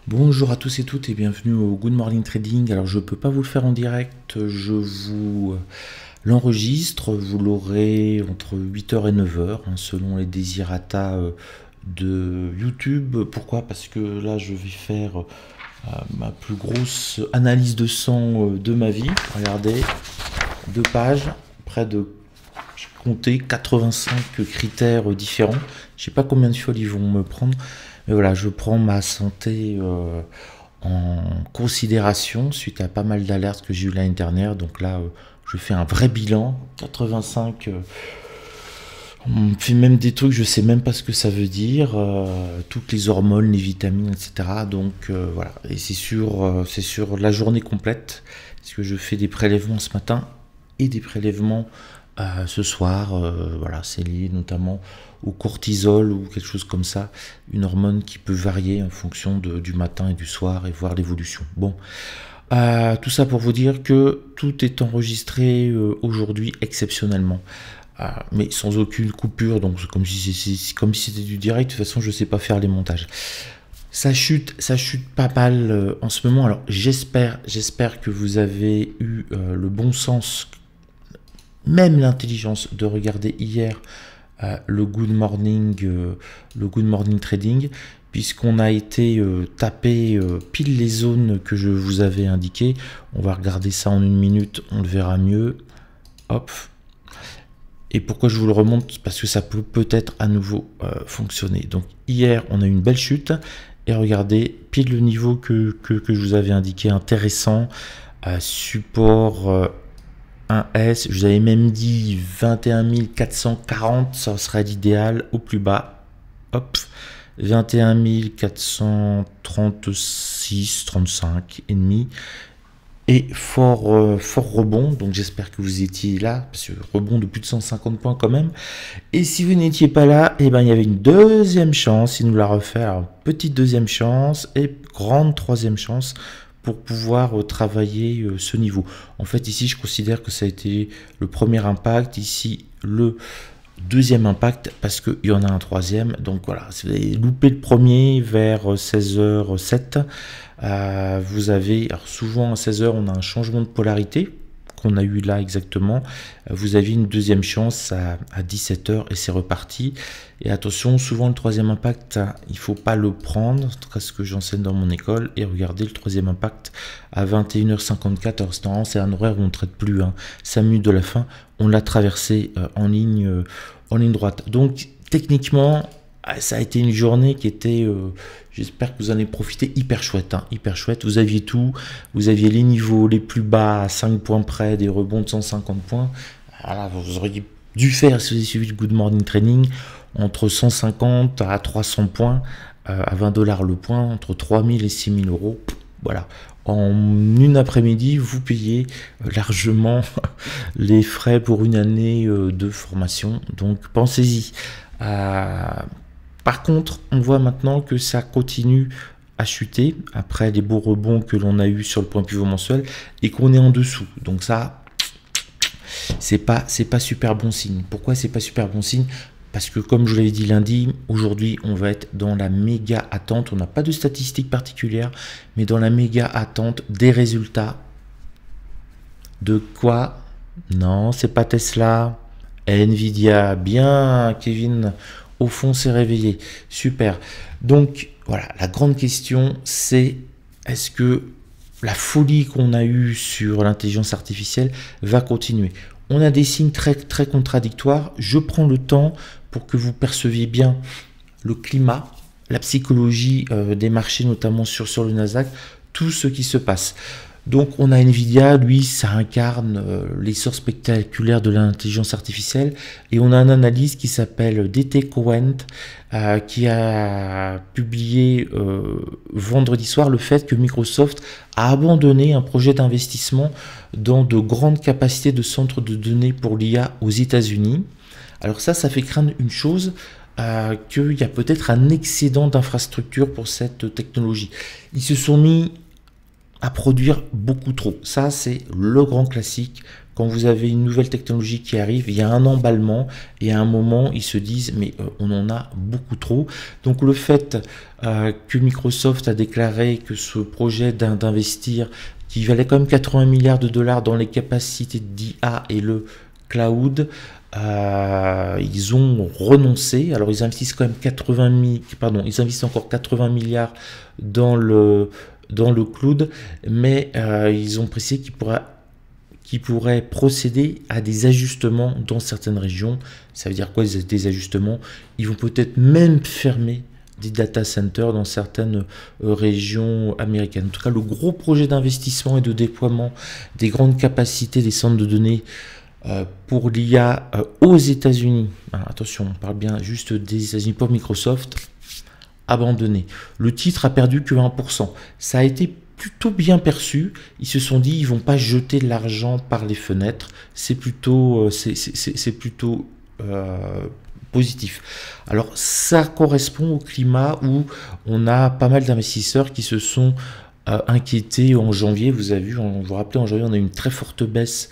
Bonjour à tous et toutes et bienvenue au Good Morning Trading. Alors je peux pas vous le faire en direct, je vous l'enregistre, vous l'aurez entre 8h et 9h selon les désirata de YouTube. Pourquoi? Parce que là je vais faire ma plus grosse analyse de sang de ma vie. Regardez, 2 pages, près de, j'ai compté 85 critères différents. Je sais pas combien de fioles ils vont me prendre. Mais voilà, je prends ma santé en considération suite à pas mal d'alertes que j'ai eu l'année dernière. Donc là, je fais un vrai bilan. 85, on fait même des trucs, je sais même pas ce que ça veut dire. Toutes les hormones, les vitamines, etc. Donc voilà, et c'est sur la journée complète. Parce que je fais des prélèvements ce matin et des prélèvements ce soir. Voilà, c'est lié notamment au cortisol ou quelque chose comme ça, une hormone qui peut varier en fonction du matin et du soir et voir l'évolution. Bon, tout ça pour vous dire que tout est enregistré aujourd'hui exceptionnellement, mais sans aucune coupure, donc comme si c'était du direct. De toute façon, je sais pas faire les montages. Ça chute pas mal en ce moment. Alors j'espère que vous avez eu le bon sens, même l'intelligence de regarder hier le Good Morning Trading, puisqu'on a été taper pile les zones que je vous avais indiquées. On va regarder ça en une minute, on le verra mieux. Hop. Et pourquoi je vous le remonte? Parce que ça peut peut-être à nouveau fonctionner. Donc hier, on a eu une belle chute. Et regardez, pile le niveau que je vous avais indiqué, intéressant. Support 1S, je vous avais même dit 21 440, ça serait l'idéal au plus bas. Hop, 21 436, 35 et demi. Et fort rebond, donc j'espère que vous étiez là, parce que rebond de plus de 150 points quand même. Et si vous n'étiez pas là, eh ben, il y avait une deuxième chance, il nous l'a refait. Alors, petite deuxième chance et grande troisième chance pour pouvoir travailler ce niveau. En fait, ici, je considère que ça a été le premier impact, ici, le deuxième impact, parce qu'il y en a un troisième. Donc voilà, si vous avez loupé le premier vers 16h07, vous avez, alors souvent à 16h, on a un changement de polarité, qu'on a eu là exactement. Vous avez une deuxième chance à 17h et c'est reparti. Et attention, souvent le troisième impact, il ne faut pas le prendre, en tout cas ce que j'enseigne dans mon école. Et regardez le troisième impact à 21h54. Alors c'est un horaire où on ne traite plus, 5 minutes de la fin, on l'a traversé en ligne droite. Donc techniquement, ça a été une journée qui était, j'espère que vous en avez profité, hyper chouette, hyper chouette. Vous aviez tout, vous aviez les niveaux les plus bas à 5 points près, des rebonds de 150 points. Voilà, vous auriez dû faire, si vous avez suivi le Good Morning Training, entre 150 à 300 points, à 20 $ le point, entre 3000 et 6000 euros. Voilà, en une après-midi, vous payez largement les frais pour une année de formation. Donc pensez-y. Par contre, on voit maintenant que ça continue à chuter après les beaux rebonds que l'on a eu sur le point pivot mensuel et qu'on est en dessous. Donc ça, c'est pas super bon signe. Pourquoi c'est pas super bon signe? Parce que comme je l'avais dit lundi, aujourd'hui on va être dans la méga attente. On n'a pas de statistiques particulières, mais dans la méga attente des résultats. De quoi? Non, c'est pas Tesla. Nvidia, bien Kevin, au fond s'est réveillé, super. Donc voilà, la grande question c'est, est-ce que la folie qu'on a eue sur l'intelligence artificielle va continuer? On a des signes très contradictoires. Je prends le temps pour que vous perceviez bien le climat, la psychologie des marchés, notamment sur le Nasdaq, tout ce qui se passe. Donc on a Nvidia, lui, ça incarne l'essor spectaculaire de l'intelligence artificielle. Et on a un analyste qui s'appelle DT Cohen, qui a publié vendredi soir le fait que Microsoft a abandonné un projet d'investissement dans de grandes capacités de centres de données pour l'IA aux États-Unis. Alors ça fait craindre une chose, qu'il y a peut-être un excédent d'infrastructure pour cette technologie. Ils se sont mis à produire beaucoup trop. Ça, c'est le grand classique quand vous avez une nouvelle technologie qui arrive, il y a un emballement et à un moment, ils se disent mais on en a beaucoup trop. Donc le fait que Microsoft a déclaré que ce projet d'investir, qui valait quand même 80 milliards de dollars dans les capacités d'IA et le cloud, ils ont renoncé. Alors ils investissent quand même ils investissent encore 80 milliards dans le cloud, mais ils ont précisé qu'ils pourraient procéder à des ajustements dans certaines régions. Ça veut dire quoi, des ajustements? Ils vont peut-être même fermer des data centers dans certaines régions américaines. En tout cas, le gros projet d'investissement et de déploiement des grandes capacités des centres de données pour l'IA aux États-Unis, attention, on parle bien juste des États-Unis pour Microsoft, abandonné. Le titre a perdu que 1%. Ça a été plutôt bien perçu. Ils se sont dit, ils vont pas jeter de l'argent par les fenêtres. C'est plutôt, positif. Alors, ça correspond au climat où on a pas mal d'investisseurs qui se sont inquiétés en janvier. Vous avez vu, vous vous rappelez, en janvier, on a eu une très forte baisse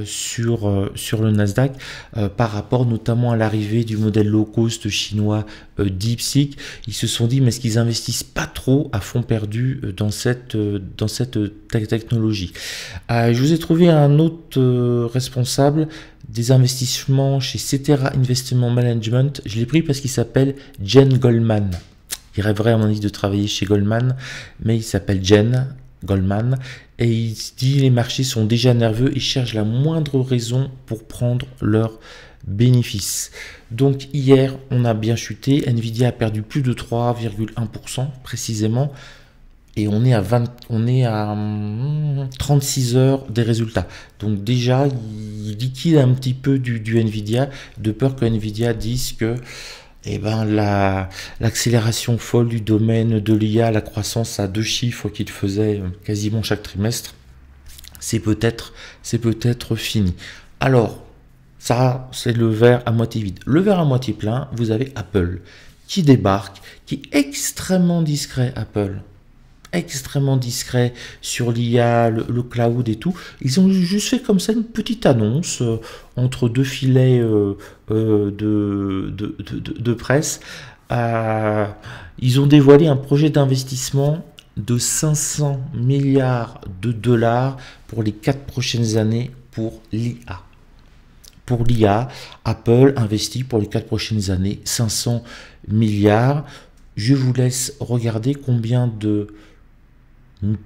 sur le Nasdaq par rapport notamment à l'arrivée du modèle low cost chinois DeepSeek. Ils se sont dit, mais est-ce qu'ils investissent pas trop à fond perdu dans cette technologie? Je vous ai trouvé un autre responsable des investissements chez Cetera Investment Management. Je l'ai pris parce qu'il s'appelle Jen Goldman. Il rêverait à mon avis de travailler chez Goldman, mais il s'appelle Jen Goldman et il dit les marchés sont déjà nerveux et cherchent la moindre raison pour prendre leurs bénéfices. Donc hier, on a bien chuté. Nvidia a perdu plus de 3,1% précisément. Et on est à 36 heures des résultats. Donc déjà, il liquide un petit peu du Nvidia, de peur que Nvidia dise que l'accélération folle du domaine de l'IA, la croissance à 2 chiffres qu'il faisait quasiment chaque trimestre, c'est peut-être fini. Alors, ça, c'est le verre à moitié vide. Le verre à moitié plein, vous avez Apple qui débarque, qui est extrêmement discret, Apple. Extrêmement discret sur l'IA, le cloud et tout. Ils ont juste fait comme ça une petite annonce entre deux filets de presse. Ils ont dévoilé un projet d'investissement de 500 milliards de dollars pour les 4 prochaines années pour l'IA. Pour l'IA, Apple investit pour les 4 prochaines années 500 milliards. Je vous laisse regarder combien de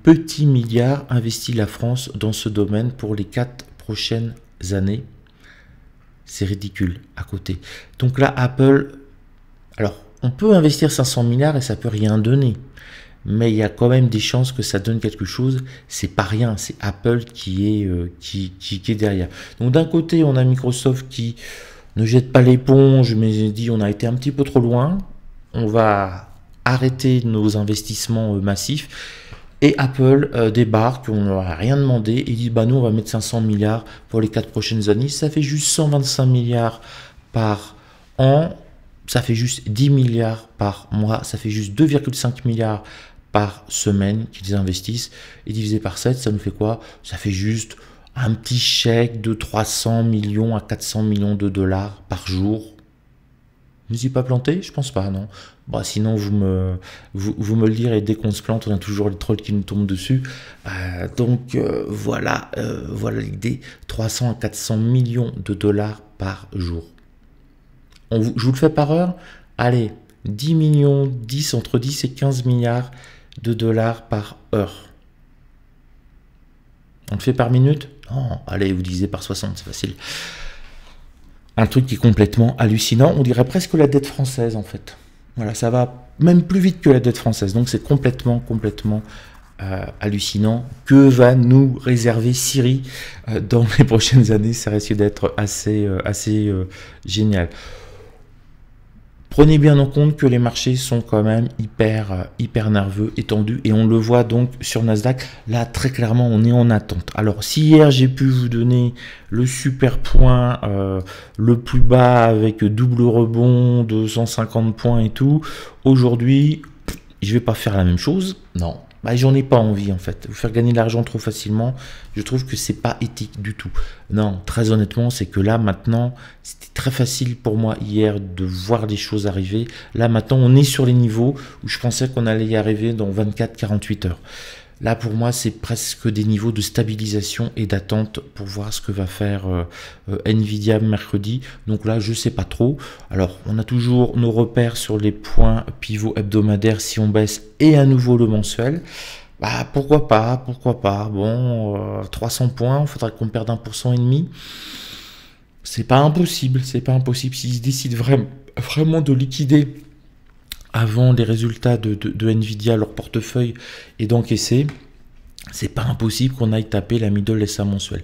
petits milliards investit la France dans ce domaine pour les 4 prochaines années. C'est ridicule à côté. Donc là, Apple, alors on peut investir 500 milliards et ça peut rien donner. Mais il y a quand même des chances que ça donne quelque chose. C'est pas rien, c'est Apple qui est derrière. Donc d'un côté, on a Microsoft qui ne jette pas l'éponge, mais dit on a été un petit peu trop loin. On va arrêter nos investissements massifs. Et Apple débarque, on leur a rien demandé, et dit bah nous on va mettre 500 milliards pour les 4 prochaines années. Ça fait juste 125 milliards par an, ça fait juste 10 milliards par mois, ça fait juste 2,5 milliards par semaine qu'ils investissent. Et divisé par 7, ça nous fait quoi? Ça fait juste un petit chèque de 300 millions à 400 millions de dollars par jour. Je ne me suis pas planté? Je pense pas, non. Bon, sinon, vous me le direz, dès qu'on se plante, on a toujours les trolls qui nous tombent dessus. Voilà l'idée. 300 à 400 millions de dollars par jour. Je vous le fais par heure? Allez, 10 millions, entre 10 et 15 milliards de dollars par heure. On le fait par minute? Non, allez, vous divisez par 60, c'est facile. Un truc qui est complètement hallucinant, on dirait presque la dette française en fait. Voilà, ça va même plus vite que la dette française, donc c'est complètement hallucinant. Que va nous réserver Siri dans les prochaines années? Ça risque d'être assez génial. Prenez bien en compte que les marchés sont quand même hyper nerveux et tendus, et on le voit donc sur Nasdaq. Là, très clairement, on est en attente. Alors, si hier j'ai pu vous donner le super point le plus bas avec double rebond de 150 points et tout, aujourd'hui, je vais pas faire la même chose. Non, bah, j'en ai pas envie en fait. Vous faire gagner de l'argent trop facilement, je trouve que c'est pas éthique du tout. Non, très honnêtement, c'est que là maintenant, c'était très facile pour moi hier de voir les choses arriver. Là maintenant, on est sur les niveaux où je pensais qu'on allait y arriver dans 24-48 heures. Là, pour moi, c'est presque des niveaux de stabilisation et d'attente pour voir ce que va faire Nvidia mercredi. Donc là, je sais pas trop. Alors, on a toujours nos repères sur les points pivots hebdomadaires si on baisse et à nouveau le mensuel. Bah, pourquoi pas, pourquoi pas. Bon, 300 points, il faudra qu'on perde 1,5%. C'est pas impossible, c'est pas impossible. S'ils décident vraiment de liquider avant les résultats de Nvidia, leur portefeuille, et d'encaisser, c'est pas impossible qu'on aille taper la middle SA mensuelle.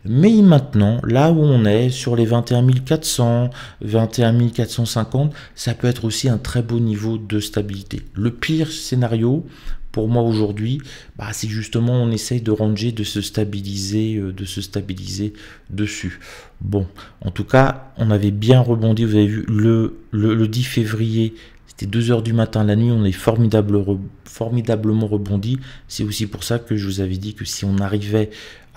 Mais maintenant, là où on est, sur les 21 400, 21 450, ça peut être aussi un très beau niveau de stabilité. Le pire scénario, pour moi aujourd'hui, bah, c'est justement on essaye de ranger, de se stabiliser dessus. Bon, en tout cas, on avait bien rebondi, vous avez vu, le 10 février, c'était 2 heures du matin la nuit, on est formidablement rebondi. C'est aussi pour ça que je vous avais dit que si on arrivait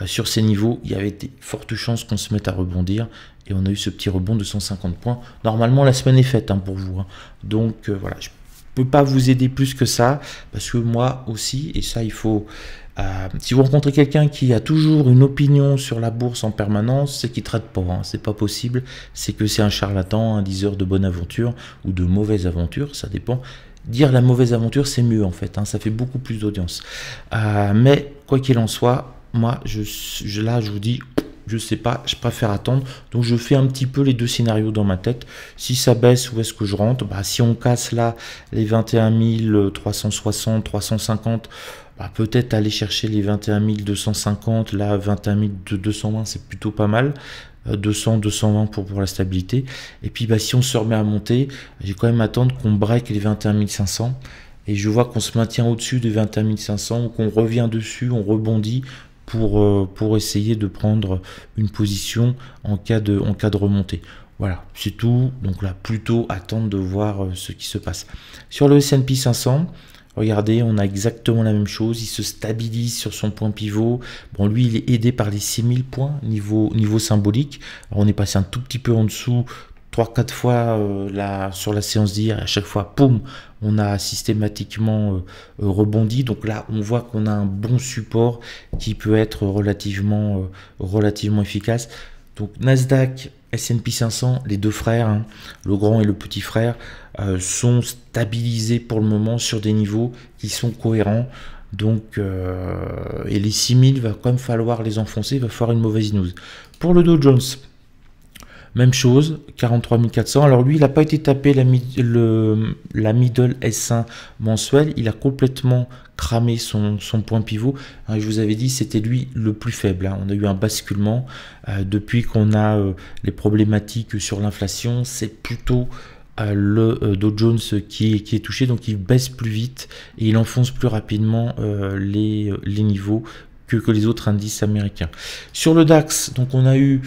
sur ces niveaux, il y avait de fortes chances qu'on se mette à rebondir. Et on a eu ce petit rebond de 150 points. Normalement, la semaine est faite pour vous. Donc voilà, je ne peux pas vous aider plus que ça. Parce que moi aussi, et ça il faut... si vous rencontrez quelqu'un qui a toujours une opinion sur la bourse en permanence, c'est qu'il ne traite pas, c'est pas possible, c'est que c'est un charlatan, un diseur de bonne aventure ou de mauvaise aventure, ça dépend. Dire la mauvaise aventure, c'est mieux en fait, ça fait beaucoup plus d'audience. Mais quoi qu'il en soit, moi, là, je vous dis, je sais pas, je préfère attendre. Donc je fais un petit peu les deux scénarios dans ma tête. Si ça baisse, où est-ce que je rentre? Bah, si on casse là les 21 360, 350, bah, peut-être aller chercher les 21 250, là 21 220, c'est plutôt pas mal. 200, 220 pour la stabilité. Et puis bah, si on se remet à monter, j'ai quand même attendre qu'on break les 21 500. Et je vois qu'on se maintient au-dessus des 21 500 ou qu'on revient dessus, on rebondit pour essayer de prendre une position en cas de remontée. Voilà, c'est tout. Donc là, plutôt attendre de voir ce qui se passe. Sur le S&P 500, regardez, on a exactement la même chose. Il se stabilise sur son point pivot. Bon, lui, il est aidé par les 6000 points, niveau symbolique. Alors, on est passé un tout petit peu en dessous, 3-4 fois sur la séance d'hier. À chaque fois, poum, on a systématiquement rebondi. Donc là, on voit qu'on a un bon support qui peut être relativement efficace. Donc Nasdaq, S&P 500, les deux frères, le grand et le petit frère, sont stabilisés pour le moment sur des niveaux qui sont cohérents. Donc, et les 6000, il va quand même falloir les enfoncer, il va falloir une mauvaise news. Pour le Dow Jones, même chose, 43 400. Alors lui, il n'a pas été tapé la middle S1 mensuelle. Il a complètement cramé son point pivot. Je vous avais dit, c'était lui le plus faible. On a eu un basculement. Depuis qu'on a les problématiques sur l'inflation, c'est plutôt le Dow Jones qui est touché. Donc il baisse plus vite et il enfonce plus rapidement les niveaux que les autres indices américains. Sur le DAX, donc on a eu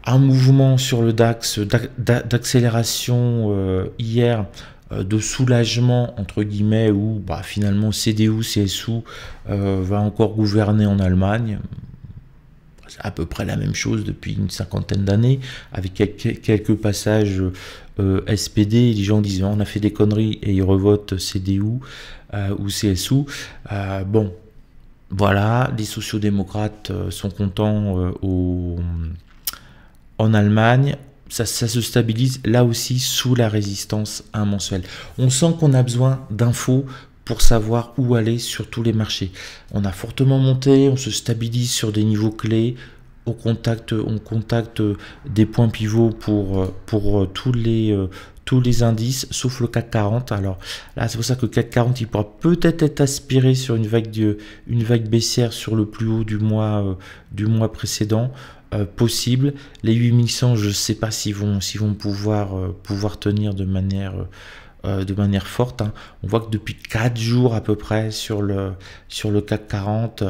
un mouvement sur le DAX d'accélération hier, de soulagement entre guillemets, où bah, finalement CDU, CSU va encore gouverner en Allemagne. C'est à peu près la même chose depuis une cinquantaine d'années, avec quelques passages SPD. Les gens disent on a fait des conneries et ils revotent CDU ou CSU. Bon, voilà, les sociodémocrates sont contents en Allemagne, ça se stabilise là aussi sous la résistance à un mensuel. On sent qu'on a besoin d'infos pour savoir où aller sur tous les marchés. On a fortement monté, on se stabilise sur des niveaux clés, on contacte des points pivots pour tous les indices, sauf le CAC 40. Alors là, c'est pour ça que le CAC 40, il pourra peut-être être aspiré sur une vague baissière sur le plus haut du mois précédent. Possible. Les 8100, je ne sais pas s'ils vont pouvoir tenir de manière forte. On voit que depuis 4 jours à peu près sur le CAC 40,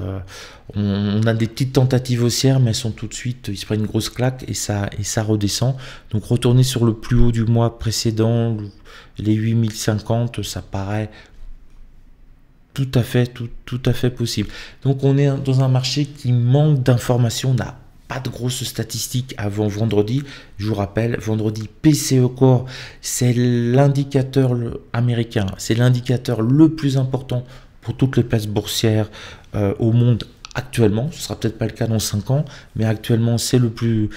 on a des petites tentatives haussières, mais elles sont tout de suite, ils se prennent une grosse claque et ça redescend. Donc retourner sur le plus haut du mois précédent, les 8050, ça paraît tout à fait possible. Donc on est dans un marché qui manque d'informations, on n'a pas de grosses statistiques avant vendredi. Je vous rappelle, vendredi, PCE Core, c'est l'indicateur américain, c'est l'indicateur le plus important pour toutes les places boursières au monde actuellement. Ce sera peut-être pas le cas dans 5 ans, mais actuellement c'est le plus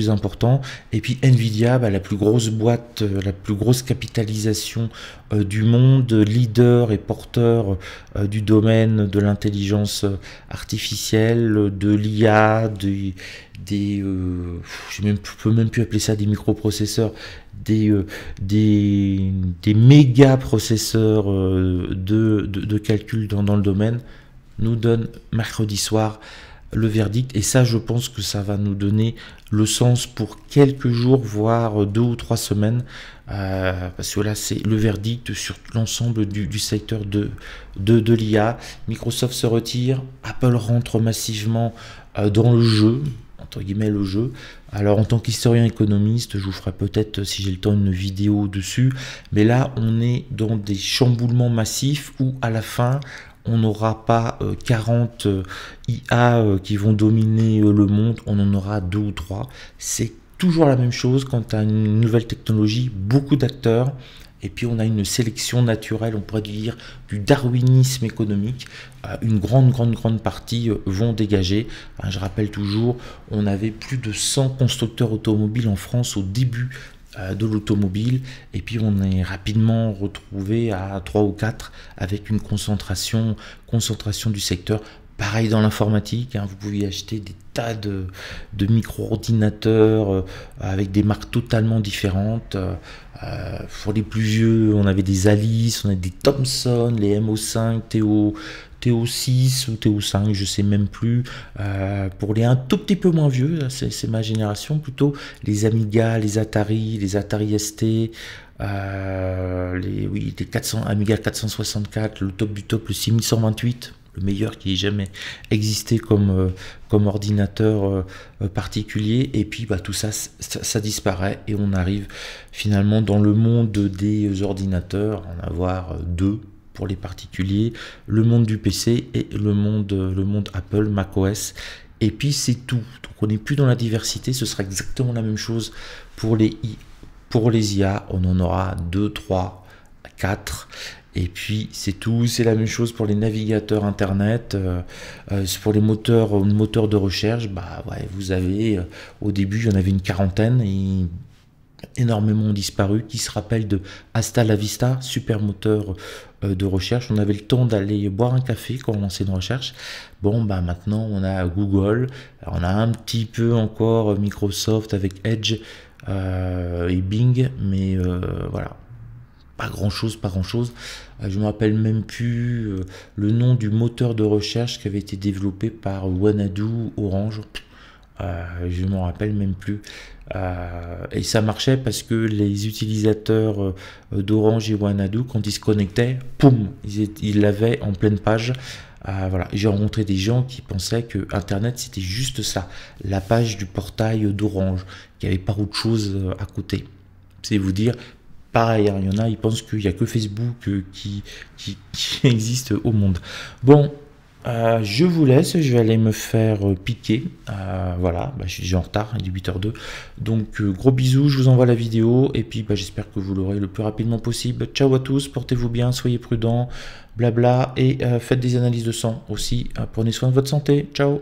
important. Et puis Nvidia, la plus grosse boîte, la plus grosse capitalisation du monde, leader et porteur du domaine de l'intelligence artificielle, de l'IA, je peux même plus appeler ça des microprocesseurs, des méga processeurs de calcul dans le domaine, nous donne mercredi soir le verdict. Et ça, je pense que ça va nous donner le sens pour quelques jours, voire 2 ou 3 semaines, parce que là, c'est le verdict sur l'ensemble du secteur de l'IA. Microsoft se retire, Apple rentre massivement dans le jeu, entre guillemets le jeu. Alors en tant qu'historien économiste, je vous ferai peut-être, si j'ai le temps, une vidéo dessus, mais là on est dans des chamboulements massifs où à la fin on n'aura pas 40 IA qui vont dominer le monde, on en aura 2 ou 3. C'est toujours la même chose quand tu as une nouvelle technologie, beaucoup d'acteurs, et puis on a une sélection naturelle, on pourrait dire du darwinisme économique. Une grande partie vont dégager. Je rappelle toujours, on avait plus de 100 constructeurs automobiles en France au début de l'automobile, et puis on est rapidement retrouvé à 3 ou 4 avec une concentration du secteur. Pareil dans l'informatique, vous pouvez acheter des tas de micro-ordinateurs avec des marques totalement différentes. Pour les plus vieux, on avait des Alice, on avait des Thomson, les MO5, TO6 ou TO5, je sais même plus. Pour les un tout petit peu moins vieux, c'est ma génération plutôt, les Amiga, les Atari ST, les 400, Amiga 464, le top du top, le 6128, le meilleur qui ait jamais existé comme ordinateur particulier. Et puis tout ça disparaît et on arrive finalement dans le monde des ordinateurs, en avoir 2 pour les particuliers, le monde du PC et le monde Apple, macOS, et puis c'est tout. Donc on n'est plus dans la diversité, ce sera exactement la même chose pour les IA, on en aura 2, 3, 4, et puis c'est tout. C'est la même chose pour les navigateurs internet, pour les moteurs de recherche. Vous avez au début il y en avait une quarantaine et énormément ont disparu, qui se rappellent de Hasta la Vista, super moteur de recherche. On avait le temps d'aller boire un café quand on lançait une recherche. Maintenant on a Google, on a un petit peu encore Microsoft avec Edge et Bing, mais voilà, pas grand chose. Je me rappelle même plus le nom du moteur de recherche qui avait été développé par Wanadu, Orange. Je ne m'en rappelle même plus. Et ça marchait parce que les utilisateurs d'Orange et Wanadu, quand ils se connectaient, poum, ils l'avaient en pleine page. Voilà. J'ai rencontré des gens qui pensaient que Internet c'était juste ça, la page du portail d'Orange, qu'il n'y avait pas autre chose à côté. C'est vous dire. Pareil, il y en a, ils pensent qu'il n'y a que Facebook qui existe au monde. Bon, je vous laisse, je vais aller me faire piquer. Voilà, je suis déjà en retard, il est 8h02. Donc, gros bisous, je vous envoie la vidéo. Et puis, j'espère que vous l'aurez le plus rapidement possible. Ciao à tous, portez-vous bien, soyez prudents, blabla. Et faites des analyses de sang aussi. Prenez soin de votre santé. Ciao.